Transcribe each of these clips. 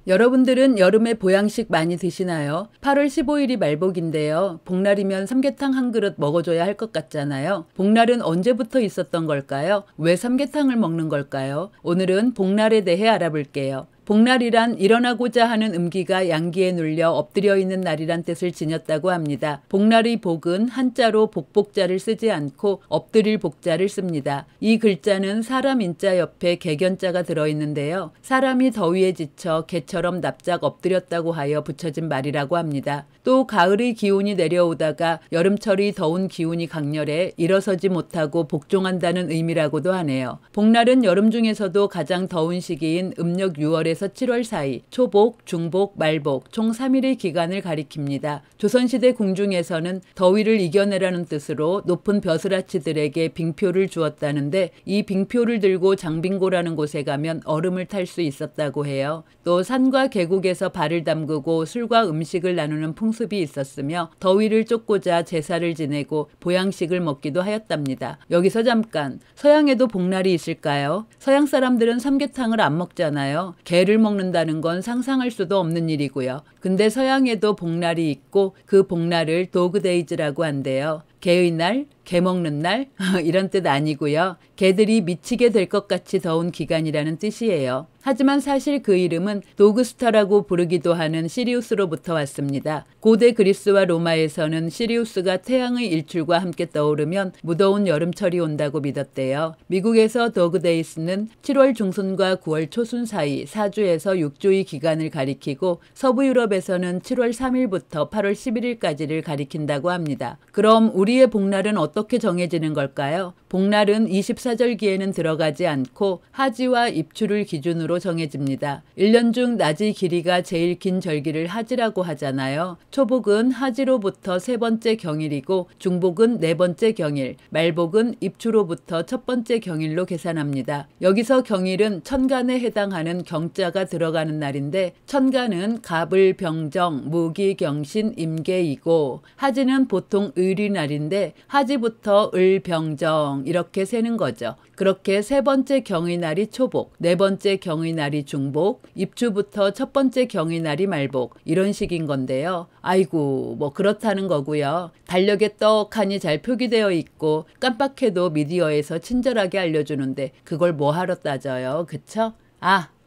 여러분들은 여름에 보양식 많이 드시나요? 8월 15일이 말복인데요. 복날이면 삼계탕 한 그릇 먹어줘야 할 것 같잖아요. 복날은 언제부터 있었던 걸까요? 왜 삼계탕을 먹는 걸까요? 오늘은 복날에 대해 알아볼게요. 복날이란 일어나고자 하는 음기가 양기에 눌려 엎드려 있는 날이란 뜻을 지녔다고 합니다. 복날의 복은 한자로 복복자를 쓰지 않고 엎드릴 복자를 씁니다. 이 글자는 사람 인자 옆에 개견자가 들어있는데요. 사람이 더위에 지쳐 개처럼 납작 엎드렸다고 하여 붙여진 말이라고 합니다. 또 가을의 기온이 내려오다가 여름철이 더운 기운이 강렬해 일어서지 못하고 복종한다는 의미라고도 하네요. 복날은 여름 중에서도 가장 더운 시기인 음력 6월에서 7월 사이 초복, 중복, 말복 총 3일의 기간을 가리킵니다. 조선시대 궁중에서는 더위를 이겨내라는 뜻으로 높은 벼슬아치들에게 빙표를 주었다는데 이 빙표를 들고 장빙고라는 곳에 가면 얼음을 탈 수 있었다고 해요. 또 산과 계곡에서 발을 담그고 술과 음식을 나누는 풍습이 있었으며 더위를 쫓고자 제사를 지내고 보양식을 먹기도 하였답니다. 여기서 잠깐, 서양에도 복날이 있을까요? 서양 사람들은 삼계탕을 안 먹잖아요. 게를 먹는다는 건 상상할 수도 없는 일이고요. 근데 서양에도 복날이 있고 그 복날을 도그데이즈라고 한대요. 개의 날, 개 먹는 날 이런 뜻 아니고요. 개들이 미치게 될 것 같이 더운 기간이라는 뜻이에요. 하지만 사실 그 이름은 도그스타라고 부르기도 하는 시리우스로부터 왔습니다. 고대 그리스와 로마에서는 시리우스가 태양의 일출과 함께 떠오르면 무더운 여름철이 온다고 믿었대요. 미국에서 도그데이스는 7월 중순과 9월 초순 사이 4주에서 6주의 기간을 가리키고 서부 유럽에서는 7월 3일부터 8월 11일까지를 가리킨다고 합니다. 그럼 우리의 복날은 어떻게 정해지는 걸까요? 복날은 24절기에는 들어가지 않고 하지와 입추를 기준으로 정해집니다. 1년 중 낮의 길이가 제일 긴 절기를 하지라고 하잖아요. 초복은 하지로부터 세 번째 경일이고 중복은 네 번째 경일, 말복은 입추로부터 첫 번째 경일로 계산합니다. 여기서 경일은 천간에 해당하는 경자가 들어가는 날인데 천간은 갑을 병정, 무기 경신, 임계이고 하지는 보통 을이날인데 하지부터 을, 병정 이렇게 세는 거죠. 그렇게 세 번째 경의 날이 초복, 네 번째 경의 날이 중복, 입추부터 첫 번째 경의 날이 말복 이런 식인 건데요. 아이고 뭐 그렇다는 거고요. 달력에 떡하니 잘 표기되어 있고 깜빡해도 미디어에서 친절하게 알려주는데 그걸 뭐하러 따져요. 그쵸?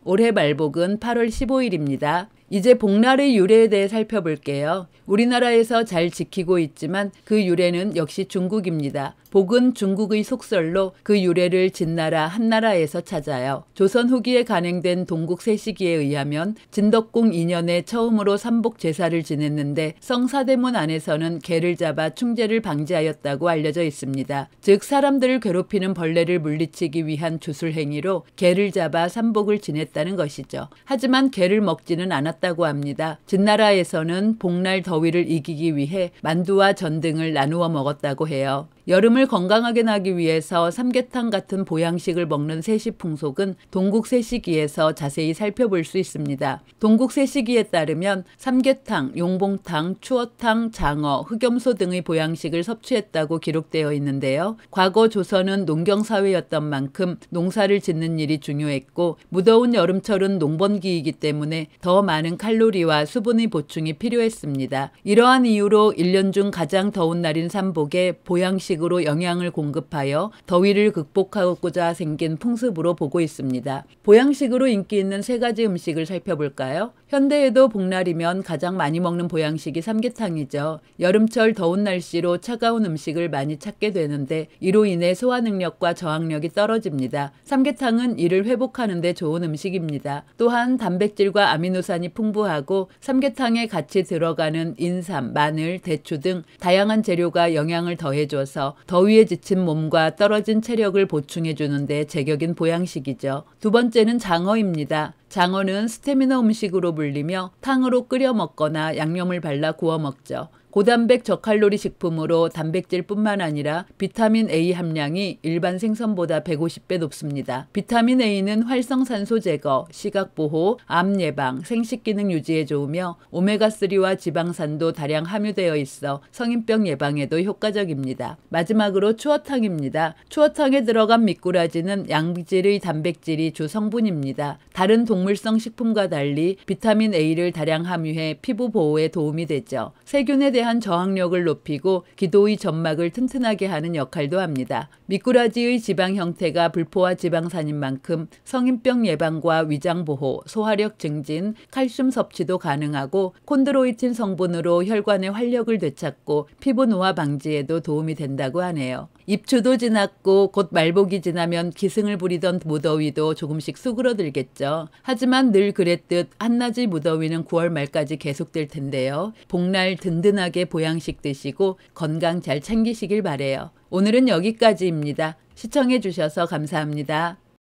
올해 말복은 8월 15일입니다. 이제 복날의 유래에 대해 살펴볼게요. 우리나라에서 잘 지키고 있지만 그 유래는 역시 중국입니다. 복은 중국의 속설로 그 유래를 진나라 한나라에서 찾아요. 조선 후기에 간행된 동국 세시기에 의하면 진덕궁 2년에 처음으로 삼복 제사를 지냈는데 성사대문 안에서는 개를 잡아 충제를 방지하였다고 알려져 있습니다. 즉 사람들을 괴롭히는 벌레를 물리치기 위한 주술행위로 개를 잡아 삼복을 지냈다는 것이죠. 하지만 개를 먹지는 않았다고 합니다. 진나라에서는 복날 더위를 이기기 위해 만두와 전 등을 나누어 먹었다고 해요. 여름을 건강하게 나기 위해서 삼계탕 같은 보양식을 먹는 세시풍속은 동국세시기에서 자세히 살펴볼 수 있습니다. 동국세시기에 따르면 삼계탕, 용봉탕, 추어탕, 장어, 흑염소 등의 보양식을 섭취했다고 기록되어 있는데요. 과거 조선은 농경사회였던 만큼 농사를 짓는 일이 중요했고 무더운 여름철은 농번기이기 때문에 더 많은 칼로리와 수분의 보충이 필요했습니다. 이러한 이유로 1년 중 가장 더운 날인 삼복에 보양식 으로 영양을 공급하여 더위를 극복하고자 생긴 풍습으로 보고 있습니다. 보양식으로 인기 있는 세 가지 음식을 살펴볼까요? 현대에도 복날이면 가장 많이 먹는 보양식이 삼계탕이죠. 여름철 더운 날씨로 차가운 음식을 많이 찾게 되는데 이로 인해 소화 능력과 저항력이 떨어집니다. 삼계탕은 이를 회복하는 데 좋은 음식입니다. 또한 단백질과 아미노산이 풍부하고 삼계탕에 같이 들어가는 인삼, 마늘, 대추 등 다양한 재료가 영양을 더해줘서 더위에 지친 몸과 떨어진 체력을 보충해 주는데 제격인 보양식이죠. 두 번째는 장어입니다. 장어는 스테미너 음식으로 불리며 탕으로 끓여 먹거나 양념을 발라 구워 먹죠. 고단백 저칼로리 식품으로 단백질뿐만 아니라 비타민 A 함량이 일반 생선보다 150배 높습니다. 비타민 A는 활성산소 제거, 시각 보호, 암 예방, 생식 기능 유지에 좋으며 오메가3와 지방산도 다량 함유되어 있어 성인병 예방에도 효과적입니다. 마지막으로 추어탕입니다. 추어탕에 들어간 미꾸라지는 양질의 단백질이 주 성분입니다. 다른 동물성 식품과 달리 비타민 A를 다량 함유해 피부 보호에 도움이 되죠. 세균에 대한 저항력을 높이고 기도의 점막을 튼튼하게 하는 역할도 합니다. 미꾸라지의 지방 형태가 불포화 지방산인 만큼 성인병 예방과 위장 보호, 소화력 증진, 칼슘 섭취도 가능하고 콘드로이틴 성분으로 혈관의 활력을 되찾고 피부 노화 방지에도 도움이 된다고 하네요. 입추도 지났고 곧 말복이 지나면 기승을 부리던 무더위도 조금씩 수그러들겠죠. 하지만 늘 그랬듯 한낮의 무더위는 9월 말까지 계속될 텐데요. 복날 든든하게 보양식 드시고 건강 잘 챙기시길 바래요. 오늘은 여기까지입니다. 시청해 주셔서 감사합니다.